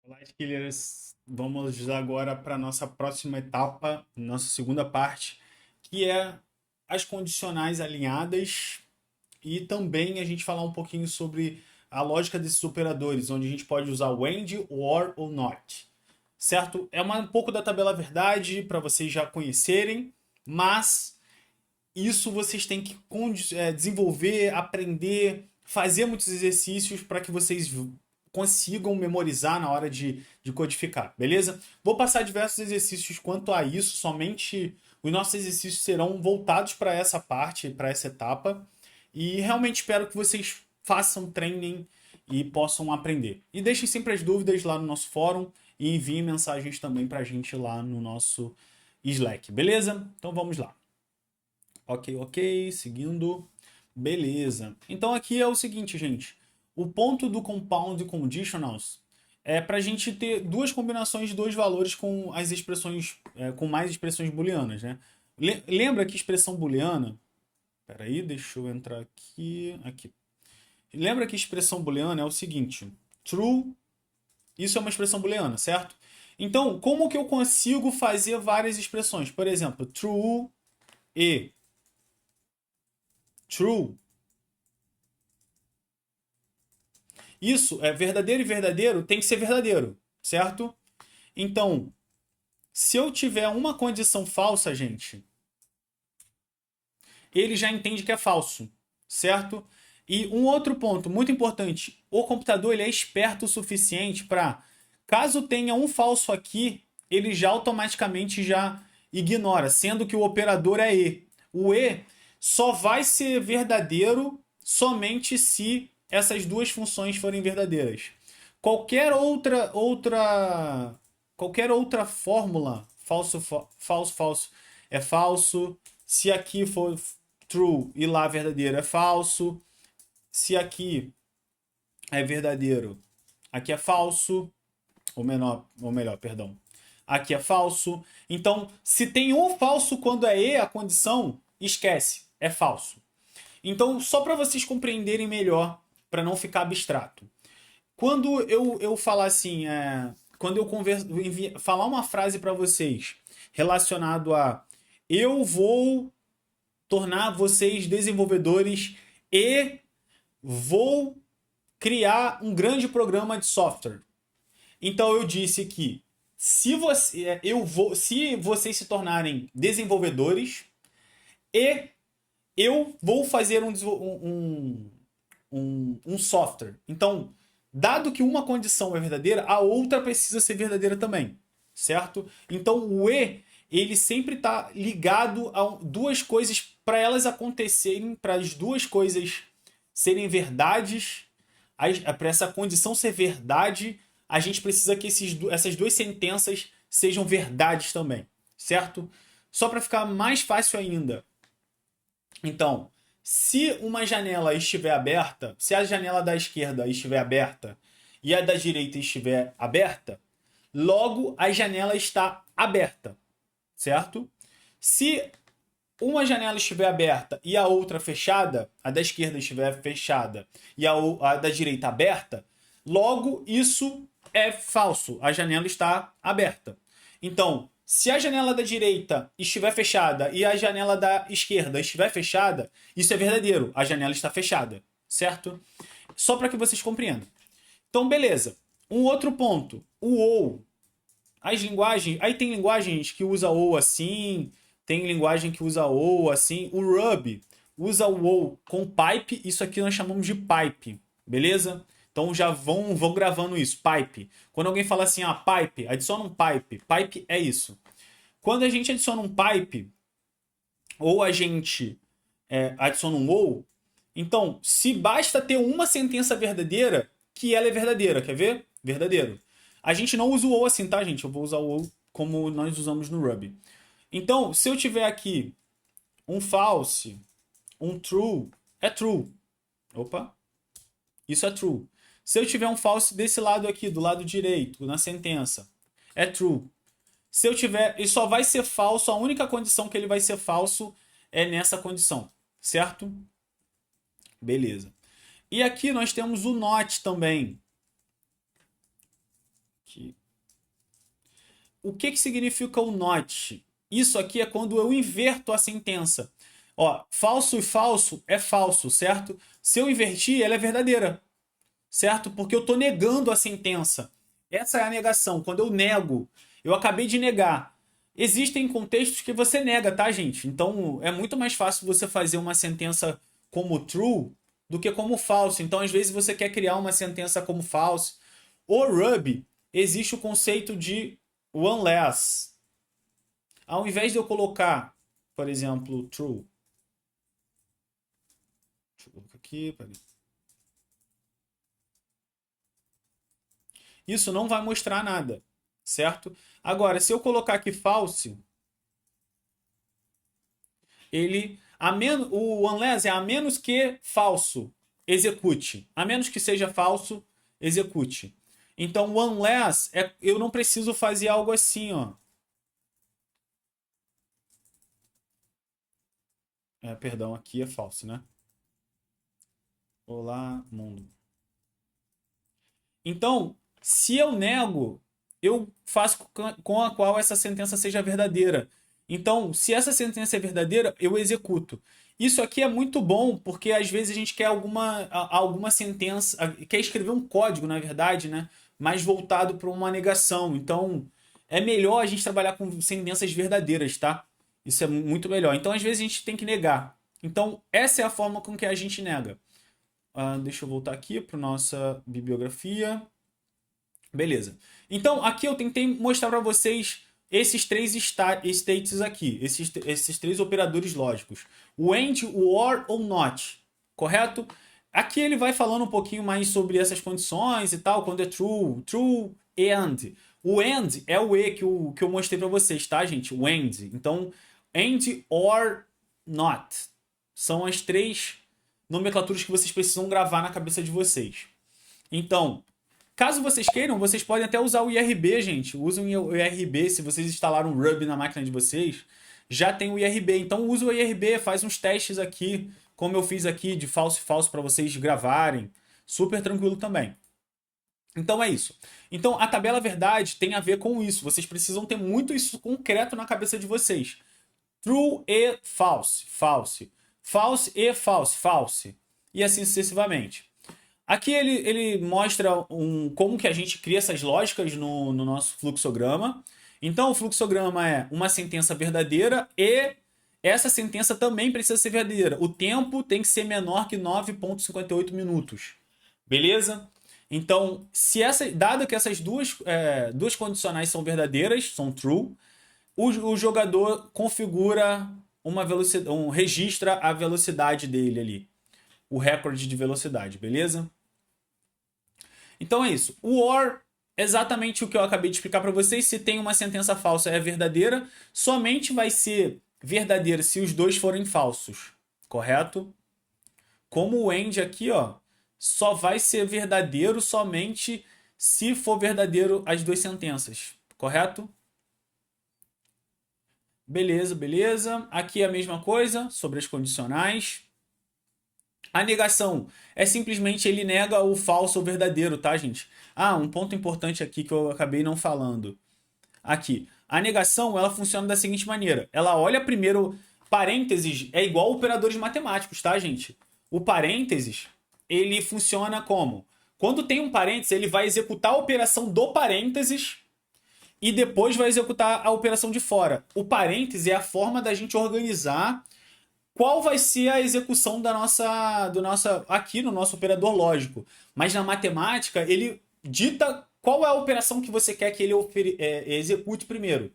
Olá, Skillers. Vamos agora para a nossa próxima etapa, nossa segunda parte, que é as condicionais alinhadas e também a gente falar um pouquinho sobre a lógica desses operadores, onde a gente pode usar o AND, o OR ou NOT. Certo? É um pouco da tabela verdade para vocês já conhecerem, mas isso vocês têm que desenvolver, aprender, fazer muitos exercícios para que vocês consigam memorizar na hora de codificar, beleza? Vou passar diversos exercícios quanto a isso, somente os nossos exercícios serão voltados para essa parte, para essa etapa, e realmente espero que vocês façam, treinem e possam aprender. E deixem sempre as dúvidas lá no nosso fórum e enviem mensagens também para a gente lá no nosso Slack, beleza? Então vamos lá. Ok, ok, seguindo. Beleza. Então aqui é o seguinte, gente. O ponto do compound conditionals é para a gente ter duas combinações de dois valores com as expressões, com mais expressões booleanas, né? Lembra que expressão booleana? Peraí, deixa eu entrar aqui. Aqui. Lembra que expressão booleana é o seguinte: true, isso é uma expressão booleana, certo? Então, como que eu consigo fazer várias expressões? Por exemplo, true e true. Isso é verdadeiro e verdadeiro tem que ser verdadeiro, certo? Então, se eu tiver uma condição falsa, gente, ele já entende que é falso, certo? E um outro ponto muito importante, o computador ele é esperto o suficiente para, caso tenha um falso aqui, ele já automaticamente já ignora, sendo que o operador é e. O e só vai ser verdadeiro somente se essas duas funções forem verdadeiras. Qualquer outra fórmula, falso, falso, falso, é falso. Se aqui for true e lá verdadeiro é falso. Se aqui é verdadeiro, aqui é falso. Ou melhor, perdão. Aqui é falso. Então, se tem um falso quando é e a condição, esquece, é falso. Então, só para vocês compreenderem melhor, para não ficar abstrato. Quando eu falar assim, quando eu falar uma frase para vocês relacionado a eu vou tornar vocês desenvolvedores e vou criar um grande programa de software. Então eu disse que se vocês se tornarem desenvolvedores e eu vou fazer um software. Então, dado que uma condição é verdadeira, a outra precisa ser verdadeira também, certo? Então, o e ele sempre está ligado a duas coisas para elas acontecerem, para as duas coisas serem verdades, para essa condição ser verdade, a gente precisa que essas duas sentenças sejam verdades também, certo? Só para ficar mais fácil ainda, então, se uma janela estiver aberta, se a janela da esquerda estiver aberta e a da direita estiver aberta, logo a janela está aberta, certo? Se uma janela estiver aberta e a outra fechada, a da esquerda estiver fechada e a da direita aberta, logo isso é falso. A janela está aberta. Então, se a janela da direita estiver fechada e a janela da esquerda estiver fechada, isso é verdadeiro. A janela está fechada, certo? Só para que vocês compreendam. Então, beleza. Um outro ponto, o ou. As linguagens, aí tem linguagens que usa ou assim, tem linguagem que usa ou assim. O Ruby usa o ou com pipe, isso aqui nós chamamos de pipe, beleza? Então já vão gravando isso, pipe. Quando alguém fala assim, pipe, adiciona um pipe. Pipe é isso. Quando a gente adiciona um pipe, ou a gente adiciona um ou, então se basta ter uma sentença verdadeira, que ela é verdadeira, quer ver? Verdadeiro. A gente não usa o ou assim, tá, gente? Eu vou usar o ou como nós usamos no Ruby. Então, se eu tiver aqui um false, um true, é true. Opa, isso é true. Se eu tiver um false desse lado aqui, do lado direito, na sentença, é true. Se eu tiver, e só vai ser falso, a única condição que ele vai ser falso é nessa condição, certo? Beleza. E aqui nós temos o not também, aqui. O que significa o not? Isso aqui é quando eu inverto a sentença. Ó, falso e falso é falso, certo? Se eu invertir, ela é verdadeira, certo? Porque eu estou negando a sentença. Essa é a negação. Quando eu nego, eu acabei de negar. Existem contextos que você nega, tá, gente? Então é muito mais fácil você fazer uma sentença como true do que como false. Então, às vezes, você quer criar uma sentença como false. O Ruby, existe o conceito de unless. Ao invés de eu colocar, por exemplo, true. Deixa eu colocar aqui, peraí. Isso não vai mostrar nada, certo? Agora, se eu colocar aqui false, o unless é a menos que falso, execute. A menos que seja falso, execute. Então, o unless, eu não preciso fazer algo assim, ó. Perdão, aqui é falso, né? Olá, mundo. Então, se eu nego, eu faço com a qual essa sentença seja verdadeira. Então, se essa sentença é verdadeira, eu executo. Isso aqui é muito bom, porque às vezes a gente quer alguma sentença, quer escrever um código, na verdade, né? Mais voltado para uma negação. Então, é melhor a gente trabalhar com sentenças verdadeiras, tá? Isso é muito melhor. Então, às vezes, a gente tem que negar. Então, essa é a forma com que a gente nega. Deixa eu voltar aqui para nossa bibliografia. Beleza. Então, aqui eu tentei mostrar para vocês esses três states aqui, esses três operadores lógicos. O AND, o OR ou NOT, correto? Aqui ele vai falando um pouquinho mais sobre essas condições e tal, quando é true, true, AND. O AND é o E que eu mostrei para vocês, tá, gente? O AND. Então, AND, OR, NOT. São as três nomenclaturas que vocês precisam gravar na cabeça de vocês. Então, caso vocês queiram, vocês podem até usar o IRB, gente. Usem o IRB, se vocês instalaram o Ruby na máquina de vocês, já tem o IRB. Então usa o IRB, faz uns testes aqui, como eu fiz aqui, de falso e falso para vocês gravarem. Super tranquilo também. Então é isso. Então a tabela verdade tem a ver com isso. Vocês precisam ter muito isso concreto na cabeça de vocês. True e false, false. False e false, false. E assim sucessivamente. Aqui ele mostra como que a gente cria essas lógicas no nosso fluxograma. Então, o fluxograma é uma sentença verdadeira e essa sentença também precisa ser verdadeira. O tempo tem que ser menor que 9,58 minutos. Beleza? Então, dado que essas duas condicionais são verdadeiras, são true, o jogador configura registra a velocidade dele ali. O recorde de velocidade, beleza? Então é isso. O OR, exatamente o que eu acabei de explicar para vocês. Se tem uma sentença falsa é verdadeira, somente vai ser verdadeira se os dois forem falsos, correto? Como o AND aqui, ó, só vai ser verdadeiro somente se for verdadeiro as duas sentenças, correto? Beleza, beleza. Aqui é a mesma coisa sobre as condicionais. A negação é simplesmente ele nega o falso ou verdadeiro, tá, gente? Um ponto importante aqui que eu acabei não falando. Aqui. A negação, ela funciona da seguinte maneira. Ela olha primeiro... Parênteses é igual operadores matemáticos, tá, gente? O parênteses, ele funciona como? Quando tem um parênteses, ele vai executar a operação do parênteses e depois vai executar a operação de fora. O parêntese é a forma da gente organizar qual vai ser a execução aqui no nosso operador lógico. Mas na matemática, ele dita qual é a operação que você quer que ele execute primeiro,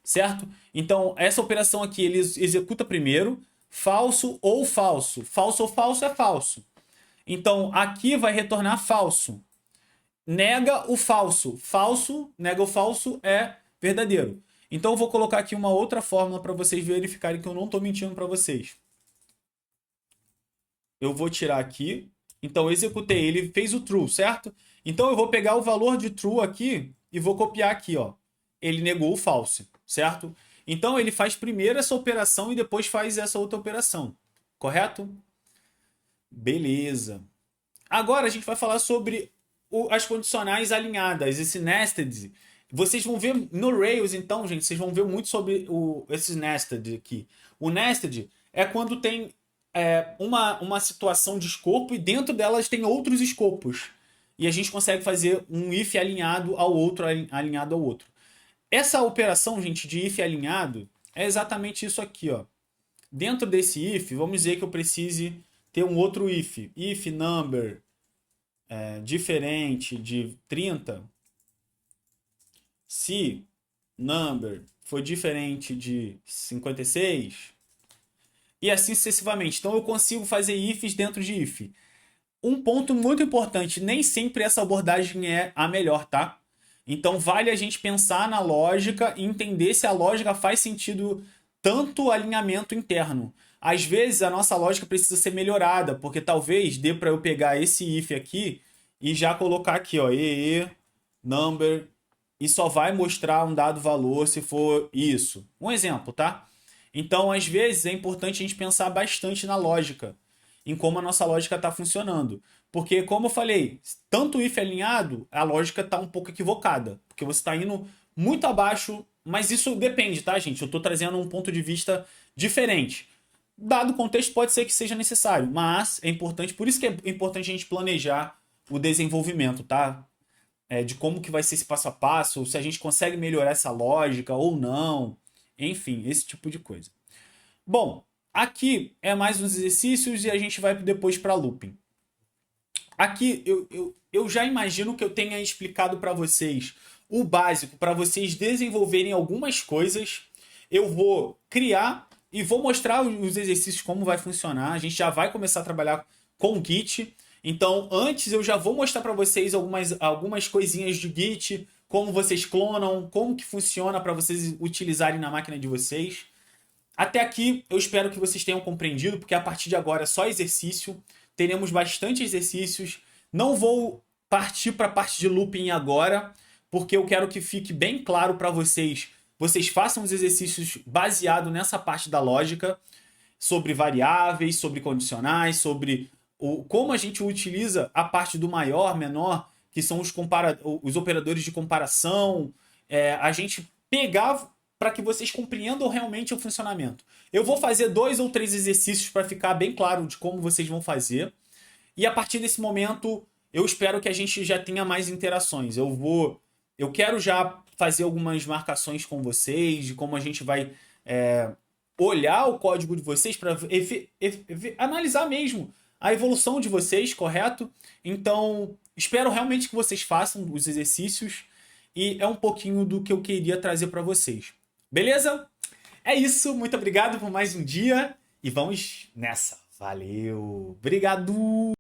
certo? Então, essa operação aqui ele executa primeiro, falso ou falso. Falso ou falso é falso. Então, aqui vai retornar falso. Nega o falso. Falso, nega o falso é verdadeiro. Então eu vou colocar aqui uma outra fórmula para vocês verificarem que eu não estou mentindo para vocês. Eu vou tirar aqui. Então eu executei, ele fez o true, certo? Então eu vou pegar o valor de true aqui e vou copiar aqui, ó. Ele negou o false, certo? Então ele faz primeiro essa operação e depois faz essa outra operação, correto? Beleza. Agora a gente vai falar sobre as condicionais alinhadas, esse nested. Vocês vão ver no Rails, então, gente, vocês vão ver muito sobre esses nested aqui. O nested é quando tem uma situação de escopo e dentro delas tem outros escopos. E a gente consegue fazer um if alinhado ao outro, alinhado ao outro. Essa operação, gente, de if alinhado é exatamente isso aqui, ó. Dentro desse if, vamos dizer que eu precise ter um outro if. If number diferente de 30, se number for diferente de 56, e assim sucessivamente. Então eu consigo fazer ifs dentro de if. Um ponto muito importante, nem sempre essa abordagem é a melhor, tá? Então vale a gente pensar na lógica e entender se a lógica faz sentido tanto alinhamento interno. Às vezes a nossa lógica precisa ser melhorada, porque talvez dê para eu pegar esse if aqui e já colocar aqui, ó, number, e só vai mostrar um dado valor se for isso. Um exemplo, tá? Então, às vezes, é importante a gente pensar bastante na lógica, em como a nossa lógica está funcionando. Porque, como eu falei, tanto o if alinhado, a lógica está um pouco equivocada. Porque você está indo muito abaixo, mas isso depende, tá, gente? Eu estou trazendo um ponto de vista diferente. Dado o contexto, pode ser que seja necessário, mas é importante, por isso que é importante a gente planejar o desenvolvimento, tá? De como que vai ser esse passo a passo, se a gente consegue melhorar essa lógica ou não, enfim, esse tipo de coisa. Bom, aqui é mais uns exercícios e a gente vai depois para looping. Aqui eu já imagino que eu tenha explicado para vocês o básico, para vocês desenvolverem algumas coisas. Eu vou criar e vou mostrar os exercícios como vai funcionar. A gente já vai começar a trabalhar com o Git. Então, antes eu já vou mostrar para vocês algumas coisinhas de Git, como vocês clonam, como que funciona para vocês utilizarem na máquina de vocês. Até aqui eu espero que vocês tenham compreendido, porque a partir de agora é só exercício. Teremos bastante exercícios. Não vou partir para a parte de looping agora, porque eu quero que fique bem claro para vocês. Vocês façam os exercícios baseados nessa parte da lógica, sobre variáveis, sobre condicionais, sobre como a gente utiliza a parte do maior, menor, que são os operadores de comparação. A gente pegar para que vocês compreendam realmente o funcionamento. Eu vou fazer 2 ou 3 exercícios para ficar bem claro de como vocês vão fazer. E a partir desse momento, eu espero que a gente já tenha mais interações. Eu quero já fazer algumas marcações com vocês, de como a gente vai olhar o código de vocês para analisar mesmo a evolução de vocês, correto? Então, espero realmente que vocês façam os exercícios e é um pouquinho do que eu queria trazer para vocês. Beleza? É isso, muito obrigado por mais um dia e vamos nessa. Valeu! Obrigado!